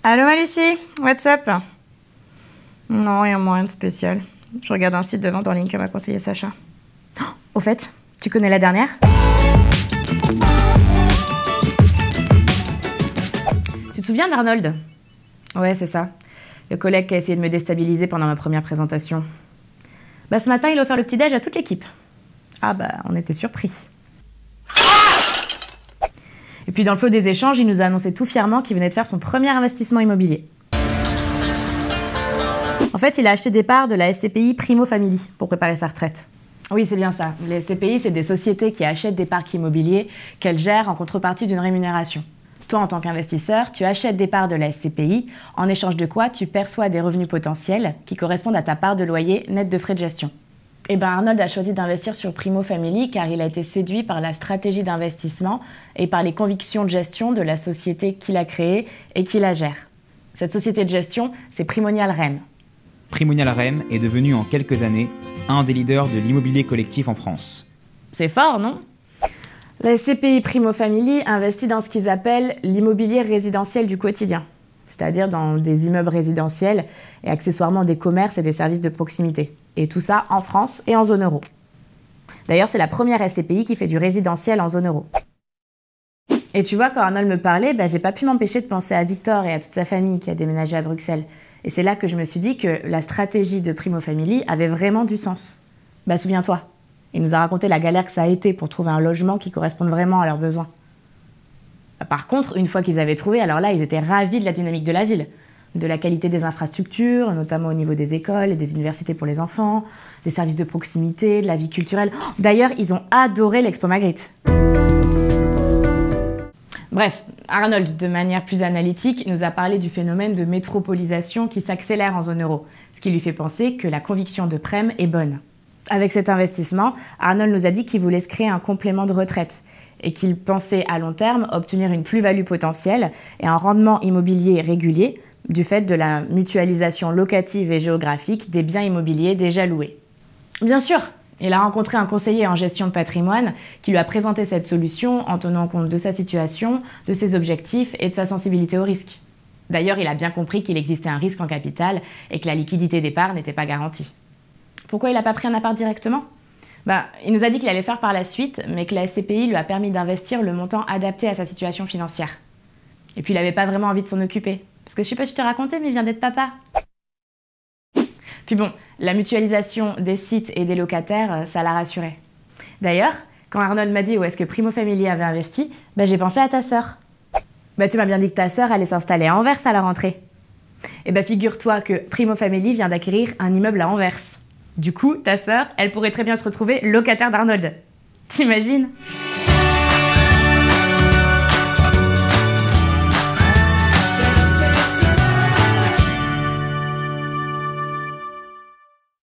Allô Lucie, what's up? Non, rien de spécial. Je regarde un site de vente en ligne que m'a conseillé Sacha. Oh, au fait, tu connais la dernière? Tu te souviens d'Arnold? Ouais, c'est ça. Le collègue qui a essayé de me déstabiliser pendant ma première présentation. Bah ce matin, il a offert le petit-déj à toute l'équipe. Ah bah, on était surpris. Et puis dans le flot des échanges, il nous a annoncé tout fièrement qu'il venait de faire son premier investissement immobilier. En fait, il a acheté des parts de la SCPI Primo Family pour préparer sa retraite. Oui, c'est bien ça. Les SCPI, c'est des sociétés qui achètent des parcs immobiliers qu'elles gèrent en contrepartie d'une rémunération. Toi, en tant qu'investisseur, tu achètes des parts de la SCPI, en échange de quoi tu perçois des revenus potentiels qui correspondent à ta part de loyer net de frais de gestion. Et ben Arnold a choisi d'investir sur Primo Family car il a été séduit par la stratégie d'investissement et par les convictions de gestion de la société qu'il a créée et qui la gère. Cette société de gestion, c'est Primonial REM. Primonial REM est devenu en quelques années un des leaders de l'immobilier collectif en France. C'est fort, non? La SCPI Primo Family investit dans ce qu'ils appellent l'immobilier résidentiel du quotidien, c'est-à-dire dans des immeubles résidentiels et accessoirement des commerces et des services de proximité. Et tout ça en France et en zone euro. D'ailleurs, c'est la première SCPI qui fait du résidentiel en zone euro. Et tu vois, quand Arnold me parlait, j'ai pas pu m'empêcher de penser à Victor et à toute sa famille qui a déménagé à Bruxelles. Et c'est là que je me suis dit que la stratégie de Primo Family avait vraiment du sens. Souviens-toi, il nous a raconté la galère que ça a été pour trouver un logement qui corresponde vraiment à leurs besoins. Par contre, une fois qu'ils avaient trouvé, alors là, ils étaient ravis de la dynamique de la ville, de la qualité des infrastructures, notamment au niveau des écoles et des universités pour les enfants, des services de proximité, de la vie culturelle. D'ailleurs, ils ont adoré l'Expo Magritte. Bref, Arnold, de manière plus analytique, nous a parlé du phénomène de métropolisation qui s'accélère en zone euro, ce qui lui fait penser que la conviction de Prem est bonne. Avec cet investissement, Arnold nous a dit qu'il voulait se créer un complément de retraite et qu'il pensait à long terme obtenir une plus-value potentielle et un rendement immobilier régulier du fait de la mutualisation locative et géographique des biens immobiliers déjà loués. Bien sûr, il a rencontré un conseiller en gestion de patrimoine qui lui a présenté cette solution en tenant compte de sa situation, de ses objectifs et de sa sensibilité au risque. D'ailleurs, il a bien compris qu'il existait un risque en capital et que la liquidité des parts n'était pas garantie. Pourquoi il n'a pas pris un appart directement ? Il nous a dit qu'il allait faire par la suite, mais que la SCPI lui a permis d'investir le montant adapté à sa situation financière. Et puis il n'avait pas vraiment envie de s'en occuper. Parce que je sais pas si je te racontais, mais il vient d'être papa. Puis bon, la mutualisation des sites et des locataires, ça l'a rassuré. D'ailleurs, quand Arnold m'a dit où est-ce que Primo Family avait investi, j'ai pensé à ta sœur. Tu m'as bien dit que ta sœur allait s'installer à Anvers à la rentrée. Et figure-toi que Primo Family vient d'acquérir un immeuble à Anvers. Du coup, ta sœur, elle pourrait très bien se retrouver locataire d'Arnold. T'imagines ?